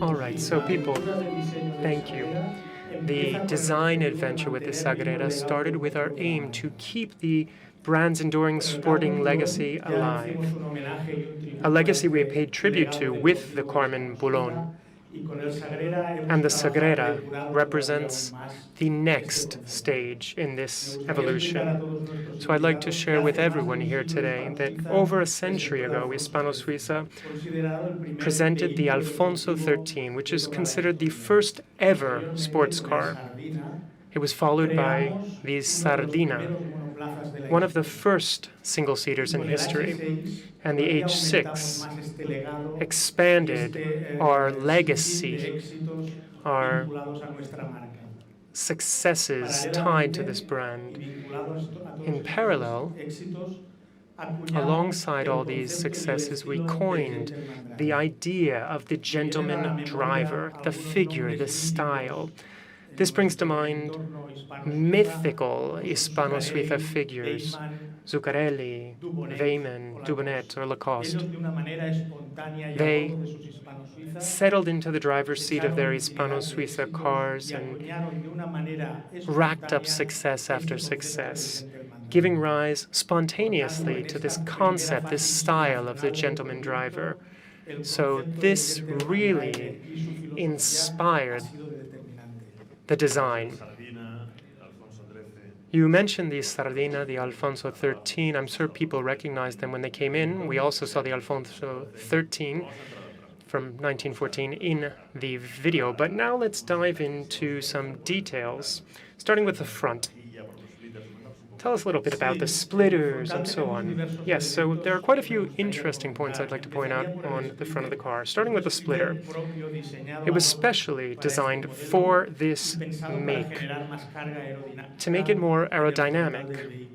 All right, so people, thank you. The design adventure with the Sagrera started with our aim to keep the brand's enduring sporting legacy alive. A legacy we paid tribute to with the Carmen Boulogne. And the Sagrera represents the next stage in this evolution. So I'd like to share with everyone here today that over a century ago, Hispano Suiza presented the Alfonso 13, which is considered the first ever sports car. It was followed by the Sardina, one of the first single-seaters in history, and the H6 expanded our legacy, our successes tied to this brand. In parallel, alongside all these successes, we coined the idea of the gentleman driver, the figure, the style. This brings to mind mythical Hispano Suiza figures, Zuccarelli, Weymann, Dubonnet, or Lacoste. They settled into the driver's seat of their Hispano Suiza cars and racked up success after success, giving rise spontaneously to this concept, this style of the gentleman driver. So this really inspired the design. You mentioned the Sardina, the Alfonso 13. I'm sure people recognized them when they came in. We also saw the Alfonso 13 from 1914 in the video. But now let's dive into some details, starting with the front. Tell us a little bit about the splitters and so on. Yes, so there are quite a few interesting points I'd like to point out on the front of the car, starting with the splitter. It was specially designed for this make, to make it more aerodynamic.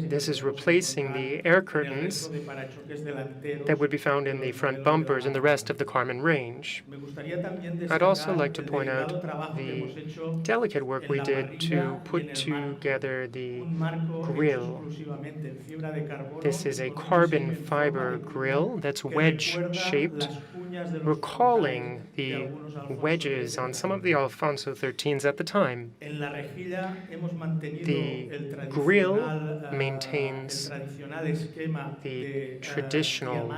This is replacing the air curtains that would be found in the front bumpers and the rest of the Carmen range. I'd also like to point out the delicate work we did to put together the grille. This is a carbon fiber grille that's wedge-shaped, recalling the wedges on some of the Alfonso 13s at the time. The grille maintains the traditional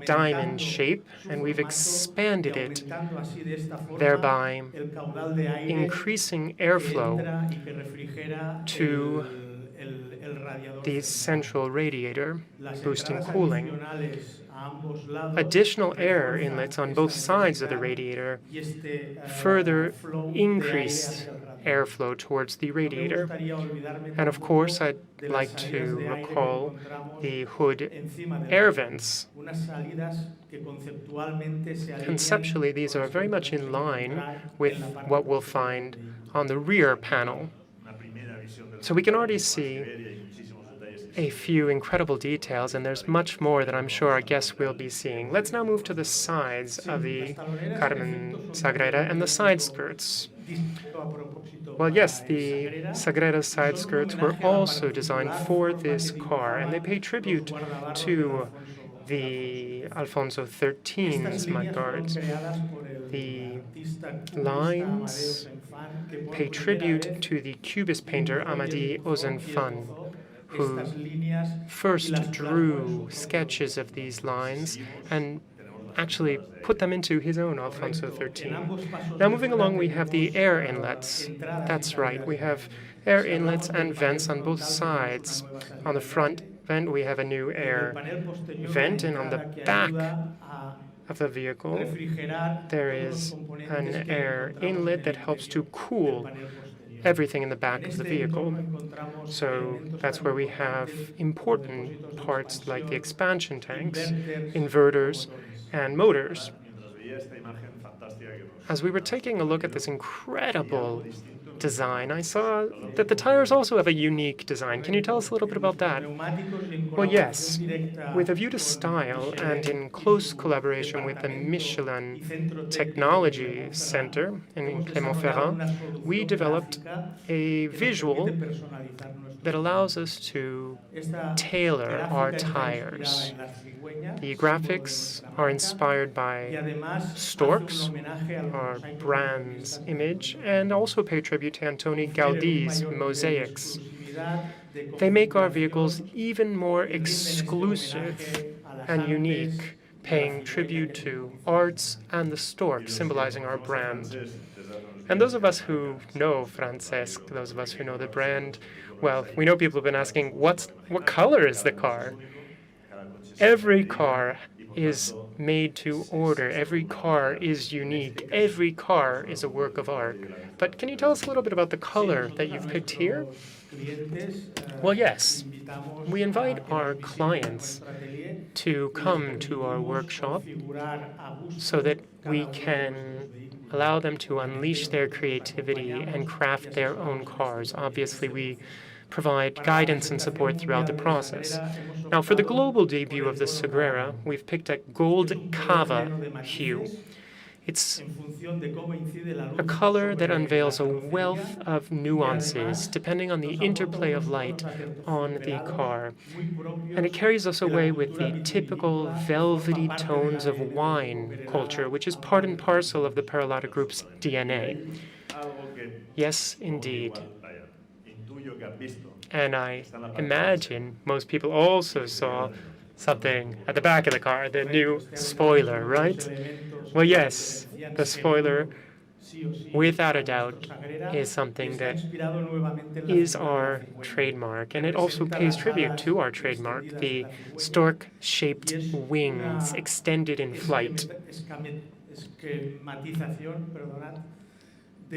diamond shape, and we've expanded it, thereby increasing airflow to the central radiator, boosting cooling. Additional air inlets on both sides of the radiator further increase airflow towards the radiator. And of course, I'd like to recall the hood air vents. Conceptually, these are very much in line with what we'll find on the rear panel. So we can already see a few incredible details, and there's much more that I'm sure our guests will be seeing. Let's now move to the sides of the Carmen Sagrera and the side skirts. Well, yes, the Sagrera side skirts were also designed for this car, and they pay tribute to the Alfonso 13's mudguards. The lines pay tribute to the Cubist painter Amédée Ozenfant, who first drew sketches of these lines and actually put them into his own Alfonso 13. Now moving along, we have the air inlets. That's right, we have air inlets and vents on both sides. On the front vent, we have a new air vent, and on the back of the vehicle, there is an air inlet that helps to cool everything in the back of the vehicle. So that's where we have important parts like the expansion tanks, inverters, and motors. As we were taking a look at this incredible design. I saw that the tires also have a unique design. Can you tell us a little bit about that? Well, yes. With a view to style and in close collaboration with the Michelin Technology Center in Clermont-Ferrand, we developed a visual that allows us to tailor our tires. The graphics are inspired by storks, our brand's image, and also pay tribute to Antoni Gaudi's mosaics. They make our vehicles even more exclusive and unique, paying tribute to arts and the stork, symbolizing our brand. And those of us who know Francesc, those of us who know the brand, well, we know people have been asking, what color is the car? Every car is made to order. Every car is unique. Every car is a work of art. But can you tell us a little bit about the color that you've picked here? Well, yes. We invite our clients to come to our workshop so that we can allow them to unleash their creativity and craft their own cars. Obviously, we provide guidance and support throughout the process. Now, for the global debut of the Sagrera, we've picked a gold cava hue. It's a color that unveils a wealth of nuances depending on the interplay of light on the car. And it carries us away with the typical velvety tones of wine culture, which is part and parcel of the Paralata Group's DNA. Yes, indeed. And I imagine most people also saw something at the back of the car, the new spoiler, right? Well, yes, the spoiler, without a doubt, is something that is our trademark, and it also pays tribute to our trademark, the stork-shaped wings extended in flight.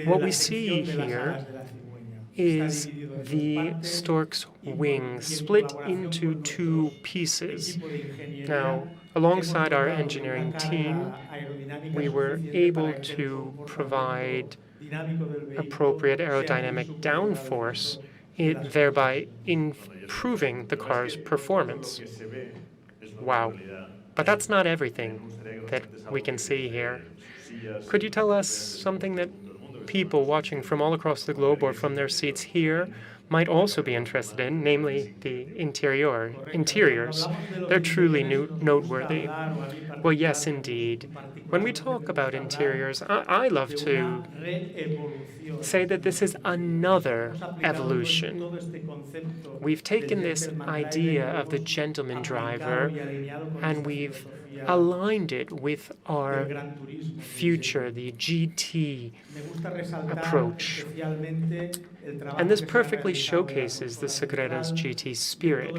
What we see here is the stork's wings split into two pieces. Now, alongside our engineering team, we were able to provide appropriate aerodynamic downforce, thereby improving the car's performance. Wow. But that's not everything that we can see here. Could you tell us something that people watching from all across the globe or from their seats here might also be interested in, namely the interiors? They're truly noteworthy. Well, yes, indeed. When we talk about interiors, I love to say that this is another evolution. We've taken this idea of the gentleman driver and we've aligned it with our future, the GT approach. And this perfectly showcases the Sagrera's GT spirit.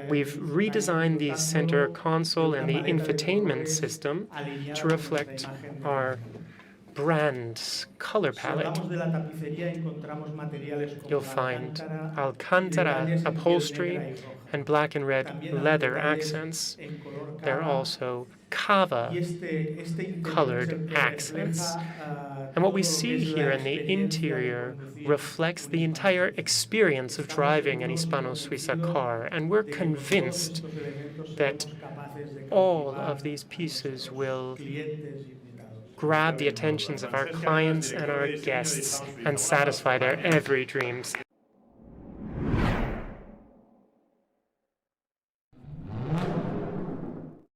We've redesigned the center console and the infotainment system to reflect our brand's color palette. You'll find Alcantara upholstery and black and red leather accents. There are also cava colored accents. And what we see here in the interior reflects the entire experience of driving an Hispano Suiza car. And we're convinced that all of these pieces will grab the attentions of our clients and our guests and satisfy their every dreams.